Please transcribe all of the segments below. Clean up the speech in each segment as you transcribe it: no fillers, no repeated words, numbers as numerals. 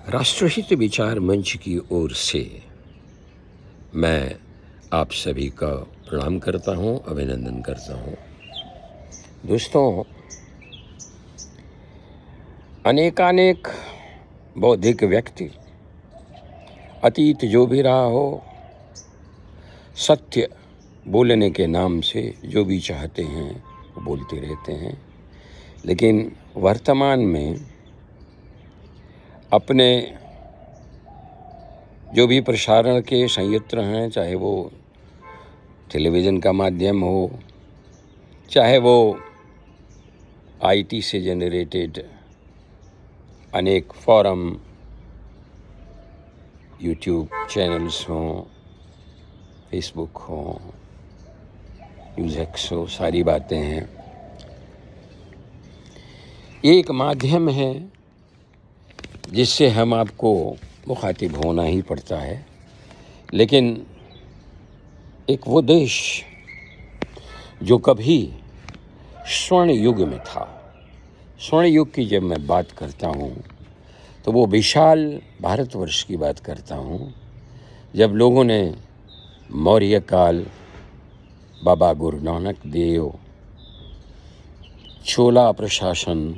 राष्ट्रहित विचार मंच की ओर से मैं आप सभी का प्रणाम करता हूं, अभिनंदन करता हूं। दोस्तों, अनेकानेक बौद्धिक व्यक्ति अतीत जो भी रहा हो, सत्य बोलने के नाम से जो भी चाहते हैं वो बोलते रहते हैं, लेकिन वर्तमान में अपने जो भी प्रसारण के संयंत्र हैं, चाहे वो टेलीविज़न का माध्यम हो, चाहे वो आईटी से जनरेटेड अनेक फोरम, यूट्यूब चैनल्स हों, फेसबुक हो, न्यूज़ एक्स हो, सारी बातें हैं। एक माध्यम है जिससे हम आपको मुखातिब होना ही पड़ता है, लेकिन एक वो देश जो कभी स्वर्ण युग में था, स्वर्ण युग की जब मैं बात करता हूँ तो वो विशाल भारतवर्ष की बात करता हूँ, जब लोगों ने मौर्य काल, बाबा गुरु नानक देव, चोला प्रशासन,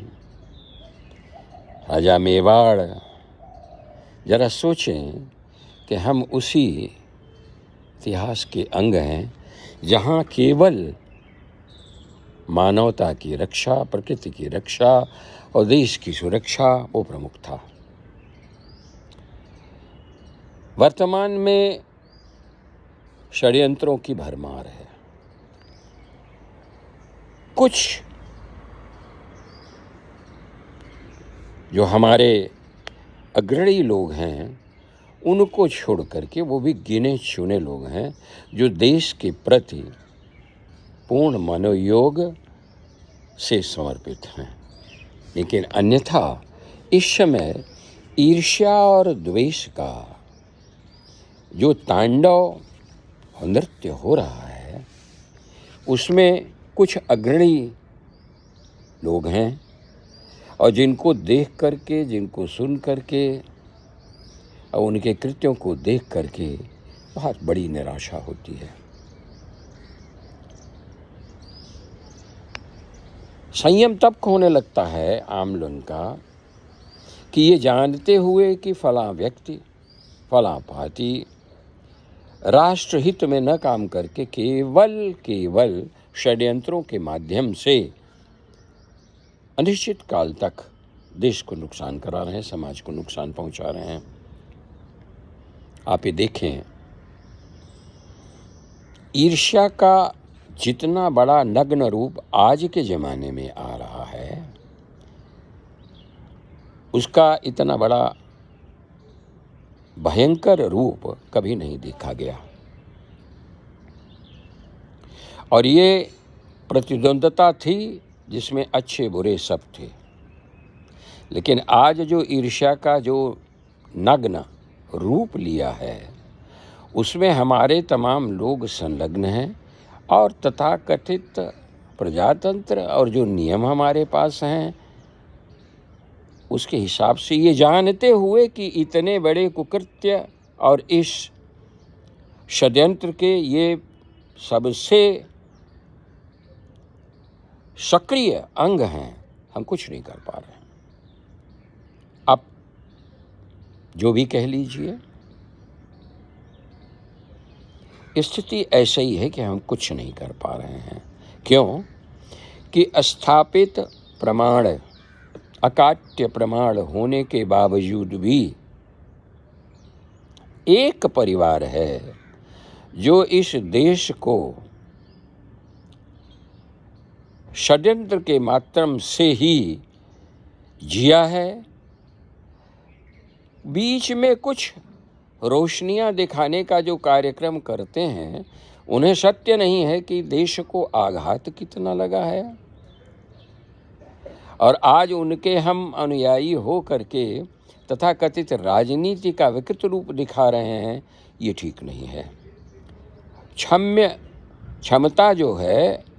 राजा मेवाड़, जरा सोचें कि हम उसी इतिहास के अंग हैं जहाँ केवल मानवता की रक्षा, प्रकृति की रक्षा और देश की सुरक्षा वो प्रमुख था। वर्तमान में षड्यंत्रों की भरमार है। कुछ जो हमारे अग्रणी लोग हैं उनको छोड़ करके, वो भी गिने चुने लोग हैं जो देश के प्रति पूर्ण मनोयोग से समर्पित हैं, लेकिन अन्यथा इस समय ईर्ष्या और द्वेष का जो तांडव नृत्य हो रहा है, उसमें कुछ अग्रणी लोग हैं और जिनको देख करके, जिनको सुन करके और उनके कृत्यों को देख करके बहुत बड़ी निराशा होती है। संयम तब होने लगता है आम लोगों का कि ये जानते हुए कि फलां व्यक्ति, फलां पार्टी राष्ट्रहित में न काम करके केवल षड्यंत्रों के माध्यम से अनिश्चित काल तक देश को नुकसान करा रहे हैं, समाज को नुकसान पहुंचा रहे हैं। आप ये देखें, ईर्ष्या का जितना बड़ा नग्न रूप आज के ज़माने में आ रहा है, उसका इतना बड़ा भयंकर रूप कभी नहीं देखा गया। और ये प्रतिद्वंद्विता थी जिसमें अच्छे बुरे सब थे, लेकिन आज जो ईर्ष्या का जो नग्न रूप लिया है, उसमें हमारे तमाम लोग संलग्न हैं और तथाकथित प्रजातंत्र और जो नियम हमारे पास हैं उसके हिसाब से, ये जानते हुए कि इतने बड़े कुकृत्य और इस षड्यंत्र के ये सबसे सक्रिय अंग हैं, हम कुछ नहीं कर पा रहे हैं। आप जो भी कह लीजिए, स्थिति ऐसे ही है कि हम कुछ नहीं कर पा रहे हैं। क्यों? कि स्थापित प्रमाण, अकाट्य प्रमाण होने के बावजूद भी एक परिवार है जो इस देश को षड्यंत्र के माध्यम से ही जिया है। बीच में कुछ रोशनियां दिखाने का जो कार्यक्रम करते हैं, उन्हें सत्य नहीं है कि देश को आघात कितना लगा है, और आज उनके हम अनुयायी हो करके तथाकथित राजनीति का विकृत रूप दिखा रहे हैं। ये ठीक नहीं है। क्षमता जो है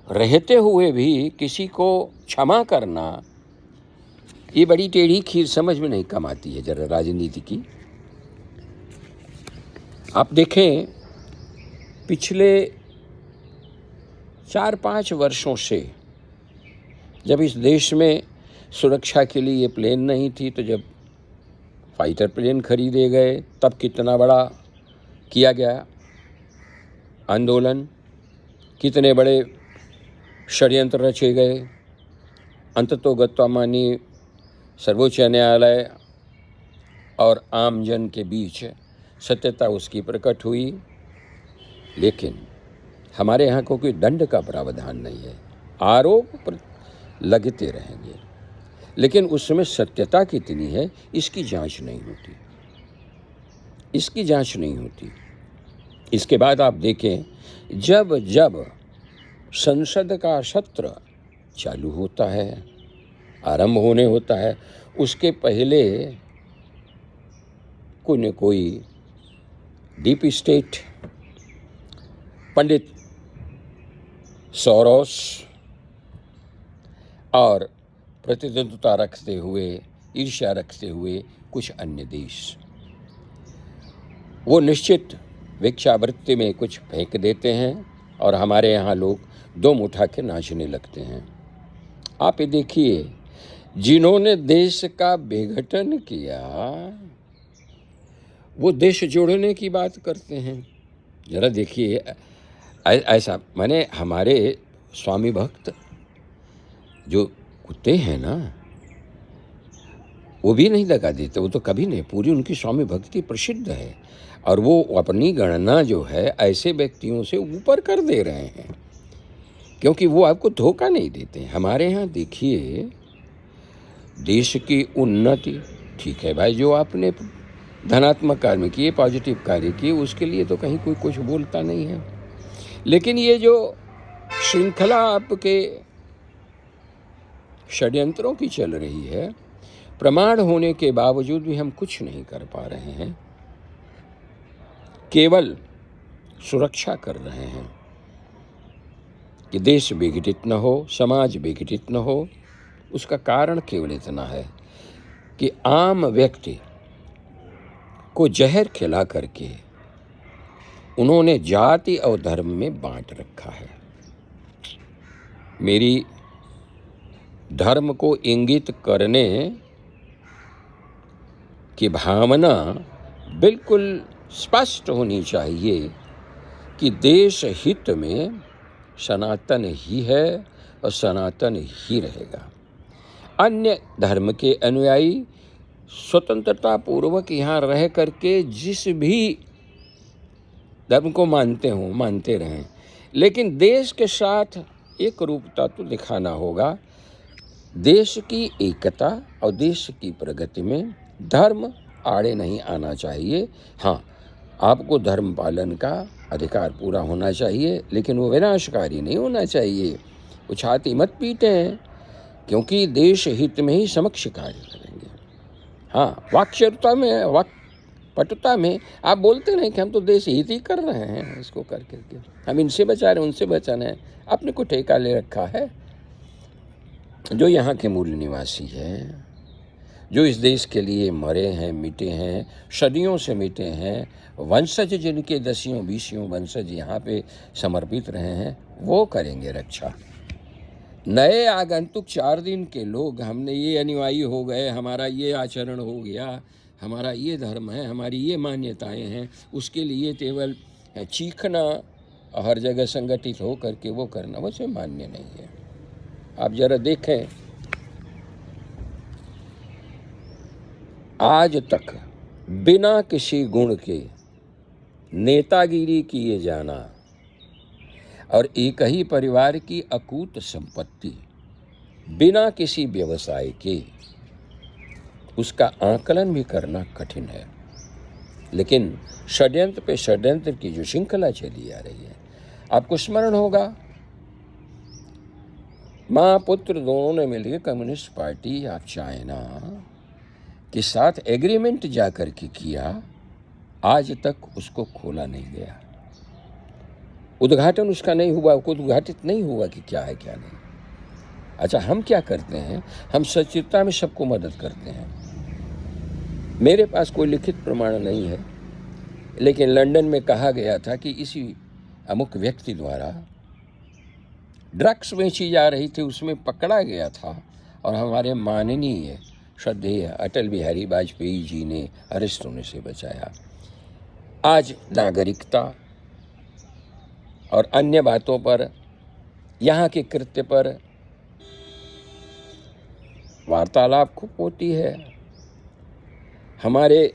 रहते हुए भी किसी को क्षमा करना, ये बड़ी टेढ़ी खीर समझ में नहीं कम आती है जरा राजनीति की। आप देखें पिछले 4-5 वर्षों से जब इस देश में सुरक्षा के लिए प्लेन नहीं थी, तो जब फाइटर प्लेन खरीदे गए तब कितना बड़ा किया गया आंदोलन, कितने बड़े षड्यंत्र रचे गए। अंततोगत्वा माननीय सर्वोच्च न्यायालय और आम जन के बीच सत्यता उसकी प्रकट हुई, लेकिन हमारे यहाँ को कोई दंड का प्रावधान नहीं है। आरोप लगते रहेंगे, लेकिन उसमें सत्यता कितनी है इसकी जांच नहीं होती, इसकी जांच नहीं होती। इसके बाद आप देखें, जब जब संसद का सत्र चालू होता है, आरंभ होने होता है, उसके पहले कोई न कोई डीप स्टेट, पंडित सोरोस और प्रतिद्वंद्विता रखते हुए, ईर्ष्या रखते हुए कुछ अन्य देश, वो निश्चित भिक्षावृत्ति में कुछ फेंक देते हैं और हमारे यहाँ लोग दो मुठा के नाचने लगते हैं। आप ये देखिए, जिन्होंने देश का विघटन किया वो देश जोड़ने की बात करते हैं। जरा देखिए, ऐसा माने हमारे स्वामी भक्त जो कुत्ते हैं ना, वो भी नहीं दगा देते, वो तो कभी नहीं, पूरी उनकी स्वामी भक्ति प्रसिद्ध है और वो अपनी गणना जो है ऐसे व्यक्तियों से ऊपर कर दे रहे हैं, क्योंकि वो आपको धोखा नहीं देते। हमारे यहाँ देखिए, देश की उन्नति, ठीक है भाई, जो आपने धनात्मक कार्य किए, पॉजिटिव कार्य किए, उसके लिए तो कहीं कोई कुछ बोलता नहीं है, लेकिन ये जो श्रृंखला आपके षड्यंत्रों की चल रही है, प्रमाण होने के बावजूद भी हम कुछ नहीं कर पा रहे हैं, केवल सुरक्षा कर रहे हैं कि देश विघटित न हो, समाज विघटित न हो। उसका कारण केवल इतना है कि आम व्यक्ति को जहर खिला करके उन्होंने जाति और धर्म में बांट रखा है। मेरी धर्म को इंगित करने की भावना बिल्कुल स्पष्ट होनी चाहिए कि देश हित में सनातन ही है और सनातन ही रहेगा। अन्य धर्म के अनुयायी स्वतंत्रता पूर्वक यहाँ रह करके जिस भी धर्म को मानते हों, मानते रहें, लेकिन देश के साथ एक रूपता तो दिखाना होगा। देश की एकता और देश की प्रगति में धर्म आड़े नहीं आना चाहिए। हाँ, आपको धर्म पालन का अधिकार पूरा होना चाहिए, लेकिन वो विनाशकारी नहीं होना चाहिए। वो छाती मत पीटे हैं, क्योंकि देश हित में ही समक्ष कार्य करेंगे। हाँ, वाक्चरता में, वाक्पटुता में आप बोलते नहीं कि हम तो देश हित ही कर रहे हैं, इसको कर करके हम इनसे बचा रहे हैं, उनसे बचाना है। अपने को ठेका ले रखा है। जो यहाँ के मूल निवासी हैं, जो इस देश के लिए मरे हैं, मिटे हैं, सदियों से मिटे हैं, वंशज जिनके 10-20 वंशज यहाँ पे समर्पित रहे हैं, वो करेंगे रक्षा। नए आगंतुक 4 दिन के लोग, हमने ये अनुयायी हो गए, हमारा ये आचरण हो गया, हमारा ये धर्म है, हमारी ये मान्यताएं हैं, उसके लिए केवल चीखना, हर जगह संगठित हो करके वो करना, वैसे मान्य नहीं है। आप जरा देखें, आज तक बिना किसी गुण के नेतागिरी किए जाना और एक ही परिवार की अकूत संपत्ति बिना किसी व्यवसाय के, उसका आकलन भी करना कठिन है। लेकिन षड्यंत्र पे षड्यंत्र की जो श्रृंखला चली आ रही है, आपको स्मरण होगा, माँ पुत्र दोनों ने मिलकर कम्युनिस्ट पार्टी ऑफ चाइना के साथ एग्रीमेंट जाकर के किया, आज तक उसको खोला नहीं गया, उद्घाटन उसका नहीं हुआ, उद्घाटित नहीं हुआ कि क्या है क्या नहीं। अच्छा, हम क्या करते हैं? हम सचित्रता में सबको मदद करते हैं। मेरे पास कोई लिखित प्रमाण नहीं है, लेकिन लंदन में कहा गया था कि इसी अमुक व्यक्ति द्वारा ड्रग्स बेची जा रही थी, उसमें पकड़ा गया था और हमारे माननीय श्रद्धेय अटल बिहारी वाजपेयी जी ने अरेस्ट होने से बचाया। आज नागरिकता और अन्य बातों पर, यहाँ के कृत्य पर वार्तालाप खूब होती है। हमारे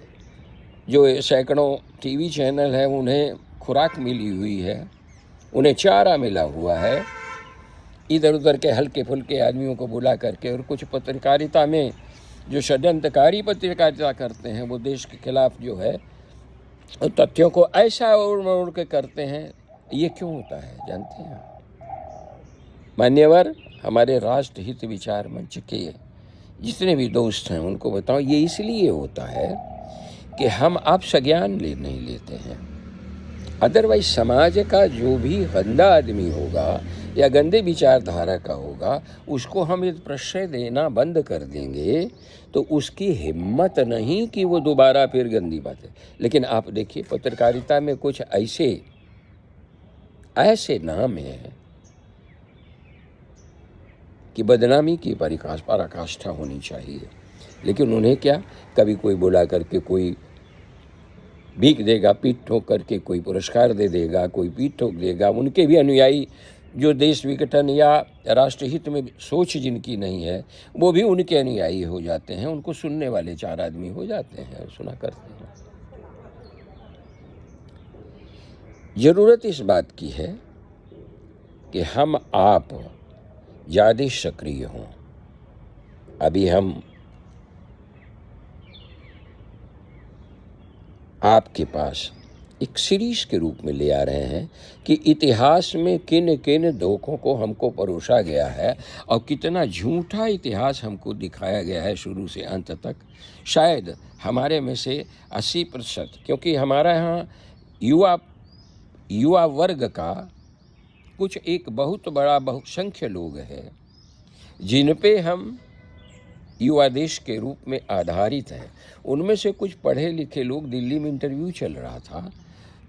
जो सैकड़ों टीवी चैनल हैं उन्हें खुराक मिली हुई है, उन्हें चारा मिला हुआ है, इधर उधर के हल्के फुल्के आदमियों को बुला करके। और कुछ पत्रकारिता में जो षड्यंत्रकारी पत्रकारिता करते हैं, वो देश के खिलाफ जो है तथ्यों को ऐसा ओढ़ मोड़ के करते हैं। ये क्यों होता है जानते हैं? मान्यवर, हमारे राष्ट्र हित विचार मंच के जितने भी दोस्त हैं उनको बताओ, ये इसलिए होता है कि हम आप संज्ञान नहीं लेते हैं। अदरवाइज समाज का जो भी गंदा आदमी होगा या गंदे विचारधारा का होगा, उसको हम यदि प्रश्रय देना बंद कर देंगे तो उसकी हिम्मत नहीं कि वो दोबारा फिर गंदी बातें। लेकिन आप देखिए, पत्रकारिता में कुछ ऐसे नाम हैं कि बदनामी की पराकाष्ठा होनी चाहिए, लेकिन उन्हें क्या, कभी कोई बुला करके कोई भीख देगा, पीठ ठोक करके कोई पुरस्कार दे देगा, कोई पीठ ठोक देगा। उनके भी अनुयायी जो देश विघटन या राष्ट्रहित में सोच जिनकी नहीं है, वो भी उनके अनुयायी हो जाते हैं। उनको सुनने वाले 4 आदमी हो जाते हैं और सुना करते हैं। जरूरत इस बात की है कि हम आप ज़्यादा सक्रिय हों। अभी हम आपके पास एक सीरीज के रूप में ले आ रहे हैं कि इतिहास में किन किन धोखों को हमको परोसा गया है और कितना झूठा इतिहास हमको दिखाया गया है शुरू से अंत तक। शायद हमारे में से 80%, क्योंकि हमारा यहाँ युवा वर्ग का कुछ एक बहुत बड़ा बहुसंख्य लोग हैं जिन पे हम युवा देश के रूप में आधारित है। उनमें से कुछ पढ़े लिखे लोग, दिल्ली में इंटरव्यू चल रहा था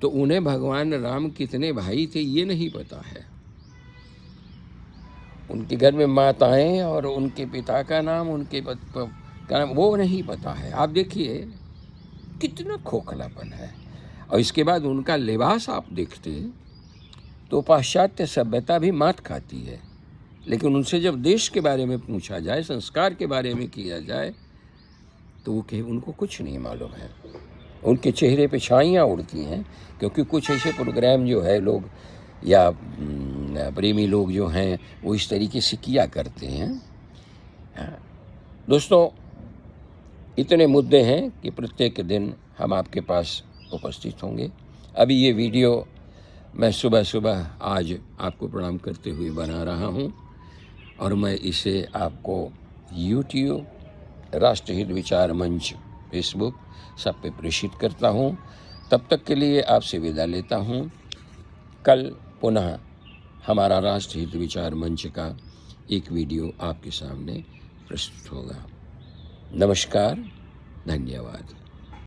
तो उन्हें भगवान राम कितने भाई थे ये नहीं पता है। उनके घर में माताएं और उनके पिता का नाम, उनके का नाम वो नहीं पता है। आप देखिए कितना खोखलापन है। और इसके बाद उनका लिबास आप देखते तो पाश्चात्य सभ्यता भी मात खाती है, लेकिन उनसे जब देश के बारे में पूछा जाए, संस्कार के बारे में किया जाए, तो वो उनको कुछ नहीं मालूम है। उनके चेहरे पे छाइयाँ उड़ती हैं, क्योंकि कुछ ऐसे प्रोग्राम जो है लोग या प्रेमी लोग जो हैं वो इस तरीके से किया करते हैं। दोस्तों, इतने मुद्दे हैं कि प्रत्येक दिन हम आपके पास उपस्थित होंगे। अभी ये वीडियो मैं सुबह आज आपको प्रणाम करते हुए बना रहा हूँ और मैं इसे आपको YouTube, राष्ट्रहित विचार मंच, फेसबुक सब पे प्रेषित करता हूँ। तब तक के लिए आपसे विदा लेता हूँ। कल पुनः हमारा राष्ट्रहित विचार मंच का एक वीडियो आपके सामने प्रस्तुत होगा। नमस्कार, धन्यवाद।